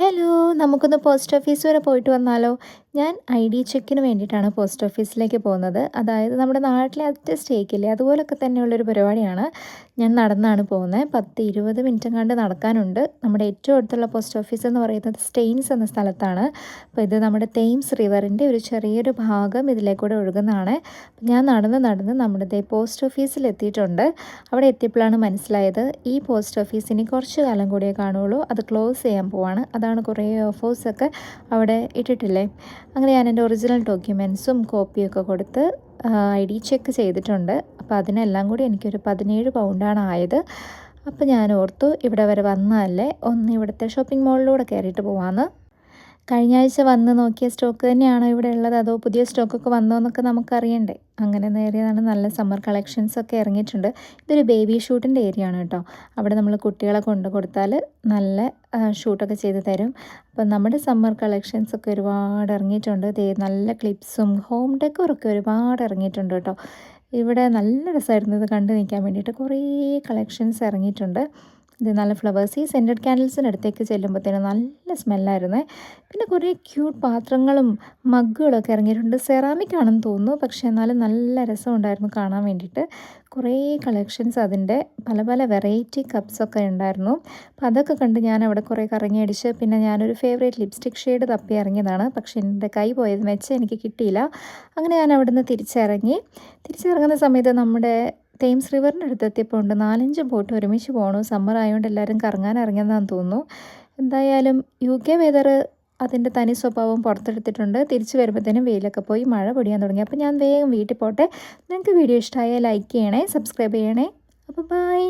Hello, നമുക്കൊന്ന് post office വരെ പോയിട്ട് വന്നാലോ? ഞാൻ ഐ.ഡി. ചെക്കിന് വേണ്ടിയിട്ടാണ് പോസ്റ്റ് ഓഫീസിലേക്ക് പോകുന്നത്. അതായത് നമ്മുടെ നാട്ടിലെ അറ്റ സ്റ്റേക്കില്ലേ, അതുപോലൊക്കെ തന്നെയുള്ളൊരു പരിപാടിയാണ്. ഞാൻ നടന്നാണ് പോകുന്നത്. 10-20 മിനിറ്റെങ്ങാണ്ട് നടക്കാനുണ്ട്. നമ്മുടെ ഏറ്റവും അടുത്തുള്ള പോസ്റ്റ് ഓഫീസ് എന്ന് പറയുന്നത് സ്റ്റെയിൻസ് എന്ന സ്ഥലത്താണ്. അപ്പോൾ ഇത് നമ്മുടെ തേംസ് റിവറിൻ്റെ ഒരു ചെറിയൊരു ഭാഗം ഇതിലേക്കൂടെ ഒഴുകുന്നതാണ്. ഞാൻ നടന്ന് നമ്മുടെ പോസ്റ്റ് ഓഫീസിൽ എത്തിയിട്ടുണ്ട്. അവിടെ എത്തിയപ്പോഴാണ് മനസ്സിലായത് ഈ പോസ്റ്റ് ഓഫീസ് ഇനി കുറച്ച് കാലം കൂടിയേ കാണുള്ളൂ. അത് ക്ലോസ് ചെയ്യാൻ പോവാണ്. അതാണ് കുറേ ഓഫേഴ്സൊക്കെ അവിടെ ഇട്ടിട്ടില്ലേ. അങ്ങനെ ഞാൻ എൻ്റെ ഒറിജിനൽ ഡോക്യുമെൻറ്റ്സും കോപ്പിയൊക്കെ കൊടുത്ത് ഐ.ഡി. ചെക്ക് ചെയ്തിട്ടുണ്ട്. അപ്പോൾ അതിനെല്ലാം കൂടി എനിക്കൊരു 17 പൗണ്ടാണ് ആയത്. അപ്പോൾ ഞാൻ ഓർത്തു ഇവിടെ വരെ വന്നതല്ലേ, ഒന്ന് ഇവിടുത്തെ ഷോപ്പിംഗ് മാളിലൂടെ കയറിയിട്ട് പോവാമെന്ന്. കഴിഞ്ഞ ആഴ്ച വന്ന് നോക്കിയ സ്റ്റോക്ക് തന്നെയാണോ ഇവിടെ ഉള്ളത്, അതോ പുതിയ സ്റ്റോക്കൊക്കെ വന്നോ എന്നൊക്കെ നമുക്കറിയണ്ടേ. അങ്ങനെ നേരിയതാണ്. നല്ല സമ്മർ കളക്ഷൻസൊക്കെ ഇറങ്ങിയിട്ടുണ്ട്. ഇതൊരു ബേബി ഷൂട്ടിൻ്റെ ഏരിയ ആണ് കേട്ടോ. അവിടെ നമ്മൾ കുട്ടികളെ കൊണ്ട് കൊടുത്താൽ നല്ല ഷൂട്ടൊക്കെ ചെയ്ത് തരും. അപ്പം നമ്മുടെ സമ്മർ കളക്ഷൻസൊക്കെ ഒരുപാട് ഇറങ്ങിയിട്ടുണ്ട്. നല്ല ക്ലിപ്സും ഹോം ഡെക്കോറൊക്കെ ഒരുപാട് ഇറങ്ങിയിട്ടുണ്ട് കേട്ടോ. ഇവിടെ നല്ല രസമായിരുന്നു ഇത് കണ്ടു നിൽക്കാൻ വേണ്ടിയിട്ട്. കുറേ കളക്ഷൻസ് ഇറങ്ങിയിട്ടുണ്ട്. ഇത് നല്ല ഫ്ലവേഴ്സ്, ഈ സെൻറ്റഡ് ക്യാൻഡിൽസിൻ്റെ അടുത്തേക്ക് ചെല്ലുമ്പോഴത്തേനും നല്ല സ്മെല്ലായിരുന്നേ. പിന്നെ കുറേ ക്യൂട്ട് പാത്രങ്ങളും മഗ്ഗുകളൊക്കെ ഇറങ്ങിയിട്ടുണ്ട്. സെറാമിക് ആണെന്ന് തോന്നുന്നു, പക്ഷേ എന്നാലും നല്ല രസമുണ്ടായിരുന്നു കാണാൻ വേണ്ടിയിട്ട്. കുറേ കളക്ഷൻസ്, അതിൻ്റെ പല പല വെറൈറ്റി കപ്സൊക്കെ ഉണ്ടായിരുന്നു. അപ്പോൾ അതൊക്കെ കണ്ട് ഞാൻ അവിടെ കുറേ കറങ്ങിയടിച്ച് പിന്നെ ഞാനൊരു ഫേവറേറ്റ് ലിപ്സ്റ്റിക് ഷെയ്ഡ് തപ്പി ഇറങ്ങിയതാണ്. പക്ഷേ എൻ്റെ കൈ പോയത് വെച്ച് എനിക്ക് കിട്ടിയില്ല. അങ്ങനെ ഞാൻ അവിടെ നിന്ന് തിരിച്ചിറങ്ങുന്ന സമയത്ത് നമ്മുടെ തേംസ് റിവറിൻ്റെ അടുത്തെത്തിയപ്പോൾ ഉണ്ട് 4-5 ബോട്ട് ഒരുമിച്ച് പോകണു. സമ്മർ ആയതുകൊണ്ട് എല്ലാവരും കറങ്ങാൻ ഇറങ്ങിയതാണെന്ന് തോന്നുന്നു. എന്തായാലും UK വെതർ അതിൻ്റെ തനി സ്വഭാവം പുറത്തെടുത്തിട്ടുണ്ട്. തിരിച്ച് വരുമ്പോഴത്തേനും വെയിലൊക്കെ പോയി മഴ പൊടിയാൻ തുടങ്ങി. അപ്പോൾ ഞാൻ വേഗം വീട്ടിൽ പോട്ടെ. നിങ്ങൾക്ക് വീഡിയോ ഇഷ്ടമായാൽ ലൈക്ക് ചെയ്യണേ, സബ്സ്ക്രൈബ് ചെയ്യണേ. അപ്പോൾ ബൈ.